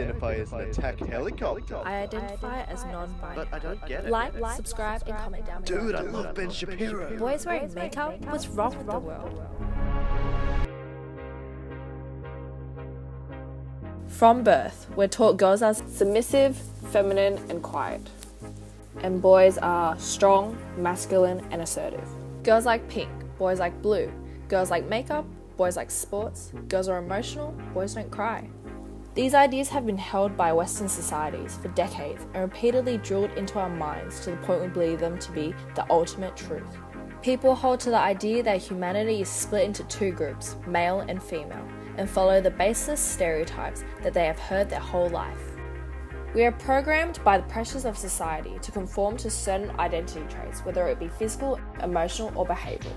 identify as an attack helicopter. I identify as non-binary. But I don't get it. Like, subscribe, and comment down below. Dude, I love Ben Shapiro. Boys wearing makeup? What's wrong with the world? From birth, we're taught girls are submissive, feminine, and quiet. And boys are strong, masculine, and assertive. Girls like pink, boys like blue. Girls like makeup, boys like sports. Girls are emotional, boys don't cry. These ideas have been held by Western societies for decades and repeatedly drilled into our minds to the point we believe them to be the ultimate truth. People hold to the idea that humanity is split into two groups, male and female, and follow the baseless stereotypes that they have heard their whole life. We are programmed by the pressures of society to conform to certain identity traits, whether it be physical, emotional, or behavioural.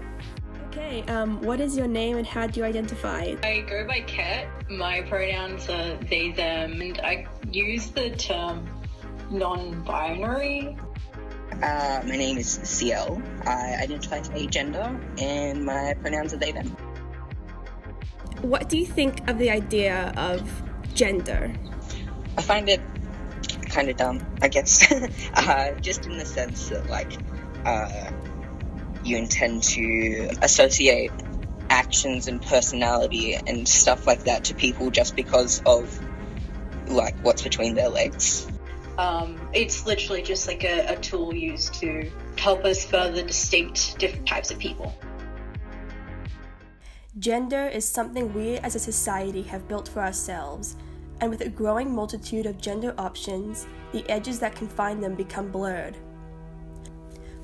Okay, what is your name and how do you identify? I go by Kat. My pronouns are they, them, and I use the term non-binary. My name is CL. I identify as agender, and my pronouns are they, them. What do you think of the idea of gender? I find it kind of dumb, I guess. Just in the sense that, you intend to associate actions and personality and stuff like that to people just because of, what's between their legs. It's literally just like a tool used to help us further distinct different types of people. Gender is something we as a society have built for ourselves, and with a growing multitude of gender options, the edges that confine them become blurred.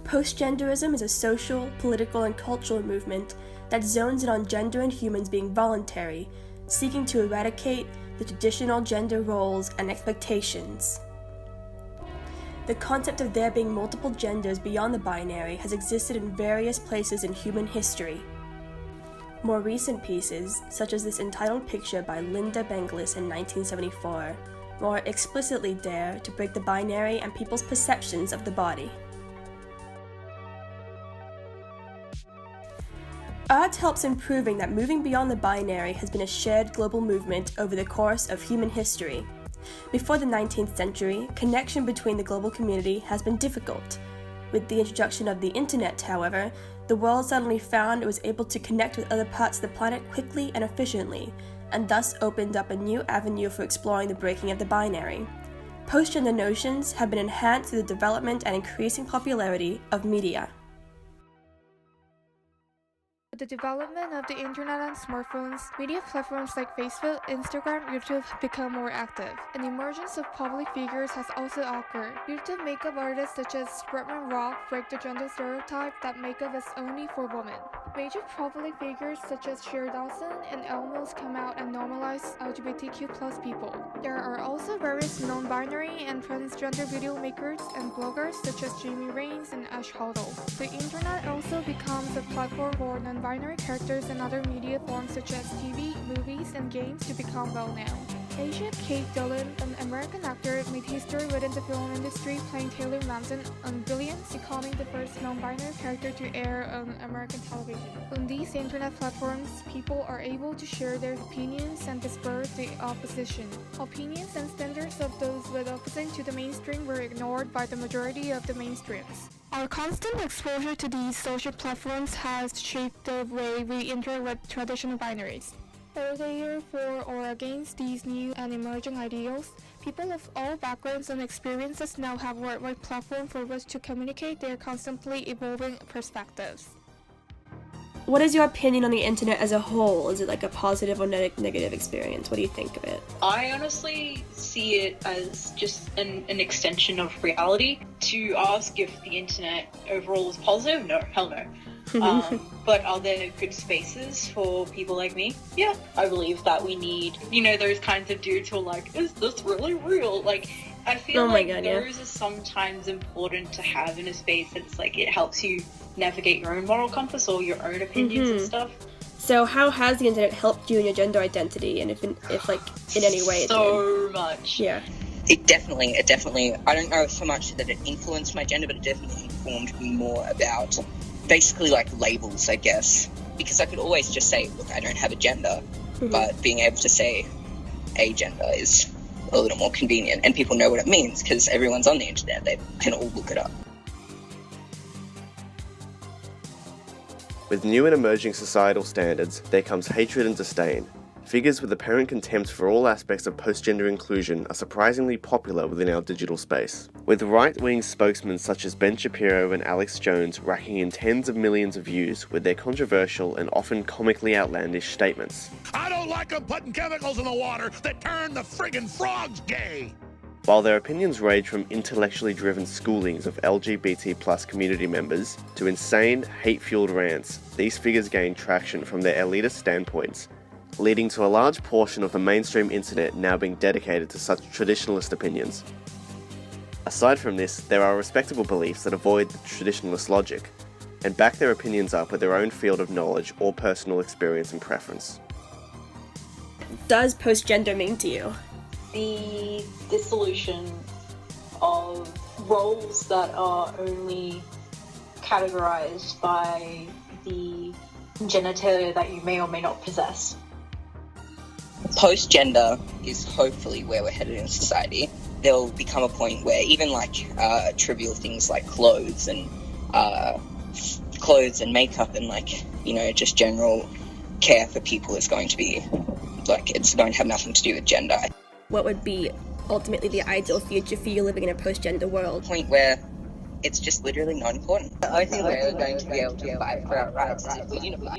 Postgenderism is a social, political, and cultural movement that zones in on gender and humans being voluntary, seeking to eradicate the traditional gender roles and expectations. The concept of there being multiple genders beyond the binary has existed in various places in human history. More recent pieces, such as this entitled picture by Linda Benglis in 1974, more explicitly dare to break the binary and people's perceptions of the body. Art helps in proving that moving beyond the binary has been a shared global movement over the course of human history. Before the 19th century, connection between the global community has been difficult. With the introduction of the internet, however, the world suddenly found it was able to connect with other parts of the planet quickly and efficiently, and thus opened up a new avenue for exploring the breaking of the binary. Postgender notions have been enhanced through the development and increasing popularity of media. With the development of the internet and smartphones, media platforms like Facebook, Instagram, YouTube have become more active. An emergence of public figures has also occurred. YouTube makeup artists such as Bretman Rock break the gender stereotype that makeup is only for women. Major public figures such as Cher Dawson and Elmos come out and normalize LGBTQ+ people. There are also various non-binary and transgender video makers and bloggers such as Jamie Rains and Ash Hoddle. The internet also becomes a platform for non-binary characters and other media forms such as TV, movies, and games to become well-known. Asia Kate Dillon, an American actor, made history within the film industry playing Taylor Manson on Billions, becoming the first non-binary character to air on American television. On these internet platforms, people are able to share their opinions and disperse the opposition. Opinions and standards of those with opposing to the mainstream were ignored by the majority of the mainstreams. Our constant exposure to these social platforms has shaped the way we interact with traditional binaries. Whether for or against these new and emerging ideals, people of all backgrounds and experiences now have a worldwide platform for which to communicate their constantly evolving perspectives. What is your opinion on the internet as a whole? Is it like a positive or negative experience? What do you think of it? I honestly see it as just an extension of reality. To ask if the internet overall is positive? No, hell no. But are there good spaces for people like me? Yeah, I believe that we need, those kinds of dudes who are like, is this really real? I feel those are sometimes important to have in a space that's it helps you navigate your own moral compass or your own opinions and stuff. So how has the internet helped you in your gender identity, and if in any way? So much. Yeah. It definitely, I don't know so much that it influenced my gender, but it definitely informed me more about basically labels, I guess. Because I could always just say, look, I don't have a gender, but being able to say agender is a little more convenient, and people know what it means because everyone's on the internet. They can all look it up. With new and emerging societal standards, there comes hatred and disdain. Figures with apparent contempt for all aspects of postgender inclusion are surprisingly popular within our digital space, with right-wing spokesmen such as Ben Shapiro and Alex Jones racking in tens of millions of views with their controversial and often comically outlandish statements. I don't like them putting chemicals in the water that turn the friggin' frogs gay! While their opinions range from intellectually driven schoolings of LGBT+ community members to insane, hate-fueled rants, these figures gain traction from their elitist standpoints, leading to a large portion of the mainstream internet now being dedicated to such traditionalist opinions. Aside from this, there are respectable beliefs that avoid the traditionalist logic, and back their opinions up with their own field of knowledge or personal experience and preference. Does postgender mean to you? The dissolution of roles that are only categorized by the genitalia that you may or may not possess. Postgender is hopefully where we're headed in society. There'll become a point where even trivial things like clothes and makeup and just general care for people is going to be it's going to have nothing to do with gender. What would be ultimately the ideal future for you living in a postgender world? Point where it's just literally not important. The only thing we're going to be able to fight for our rights is if we unify.